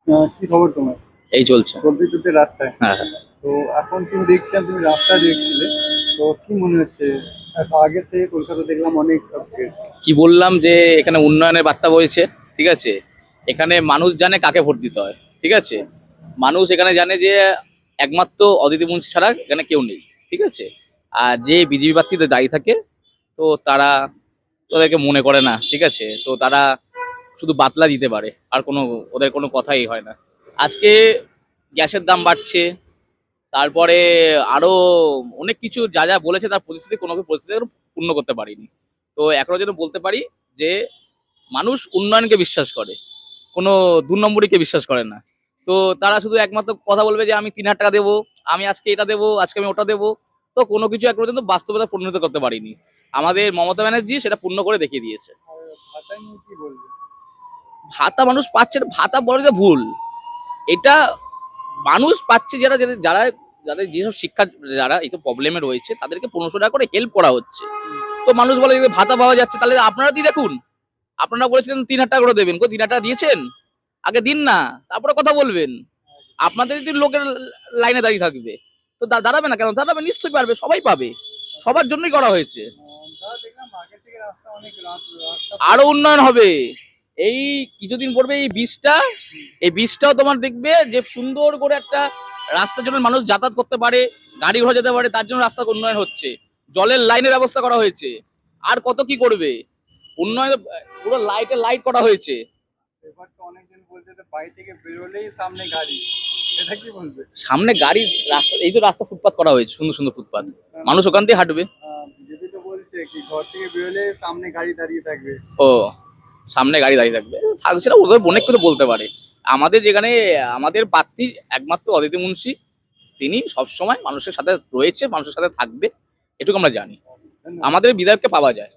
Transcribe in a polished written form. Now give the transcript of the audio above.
কি খবর তোমার? এই চলছে। চলতে চলতে রাস্তায়। হ্যাঁ, হ্যাঁ। তো এখন তুমি দেখছিলাম, তুমি রাস্তা দেখছিলে। তো কি মনে হচ্ছে? আগের থেকে কলকাতা দেখলাম অনেক আপগ্রেড। কি বললাম যে এখানে উন্নয়নের বার্তা বলছে, ঠিক আছে। এখানে মানুষ জানে কাকে ভোট দিতে হয়, ঠিক আছে। মানুষ এখানে জানে যে একমাত্র অদিতি মুন্সি ছাড়া এখানে কেউ নেই, ঠিক আছে। আর যে বিজেপি প্রার্থীতে দাঁড়িয়ে থাকে, তো তারা ওদেরকে মনে করে না, ঠিক আছে। তো তারা শুধু বাতলা দিতে পারে, আর কোনো ওদের কোনো কথাই হয় না। আজকে গ্যাসের দাম বাড়ছে, তারপরে আরো অনেক কিছু যা যা বলেছে তার পরিস্থিতি কোনো পরিস্থিতি এখনো পূর্ণ করতে পারিনি। তো এখনো যেন বলতে পারি যে মানুষ উন্নয়নকে বিশ্বাস করে, কোনো ২ নম্বরীকে বিশ্বাস করে না। তো তারা শুধু একমাত্র কথা বলবে যে আমি ৩,০০০ টাকা দেবো, আমি আজকে এটা দেবো, আজকে আমি ওটা দেবো। তো কোনো কিছু এখন পর্যন্ত বাস্তবতা পরিণত করতে পারিনি। আমাদের মমতা ব্যানার্জি সেটা পূর্ণ করে দেখিয়ে দিয়েছে। আর ভাতা নিয়ে কি বলবে? ভাতা মানুষ পাচ্ছে না, ভাতা বড় যে ভুল। এটা মানুষ পাচ্ছে যারা যারা যারা যাদের যেসব শিক্ষা, যারা এই তো প্রবলেমে রয়েছে তাদেরকে ১৫০০ টাকা করে হেল্প করা হচ্ছে। তো মানুষ বলে যে ভাতা পাওয়া যাচ্ছে, তাহলে আপনারা দিয়ে দেখুন। আপনারা বলেছিলেন ৩,০০০ টাকা করে দেবেন, ৩,০০০ টাকা দিয়েছেন? আগে দিন না, তারপরে কথা বলবেন। আপনাদের যদি লোকের লাইনে দাঁড়িয়ে থাকবে, তো দাঁড়াবে না কেন? দাঁড়াবে, নিশ্চয়ই পারবে, সবাই পাবে। সবার জন্যই করা হয়েছে। তারা দেখলাম আগের থেকে রাস্তা অনেক রাস্তা আরো উন্নয়ন হবে। এই কিছুদিন পড়বে এই বীজটা, এই বীজটাও তোমার দেখবে যে সুন্দর করে একটা রাস্তার জন্য মানুষ যাতায়াত করতে পারে, গাড়ি ঘোড়া যেতে পারে, তার জন্য রাস্তা উন্নয়ন হচ্ছে। জলের লাইনের ব্যবস্থা করা হয়েছে। আর কত কি করবে উন্নয়ন, পুরো লাইট করা হয়েছে। এবার তো অনেকজন বলছে যে বাড়ি থেকে বেরোলেই সামনে গাড়ি। এটা কি বলবে? সামনে গাড়ি, রাস্তা, এই তো রাস্তা ফুটপাত করা হয়েছে, সুন্দর সুন্দর ফুটপাত। মানুষ ওখান দিয়ে হাঁটবে। বিজেপি তো বলছে কি ঘর থেকে বেরোলে সামনে গাড়ি দাঁড়িয়ে থাকবে। ও, সামনে গাড়ি দাঁড়িয়ে থাকবে, থাকছে না, ওদের অনেক কিছু বলতে পারে। আমাদের যেখানে আমাদের প্রার্থী একমাত্র অদিতি মুন্সি, তিনি সবসময় মানুষের সাথে রয়েছে, মানুষের সাথে থাকবে, এটুকু আমরা জানি। ধন্যবাদ। আমাদের বিধায়ককে পাওয়া যায়।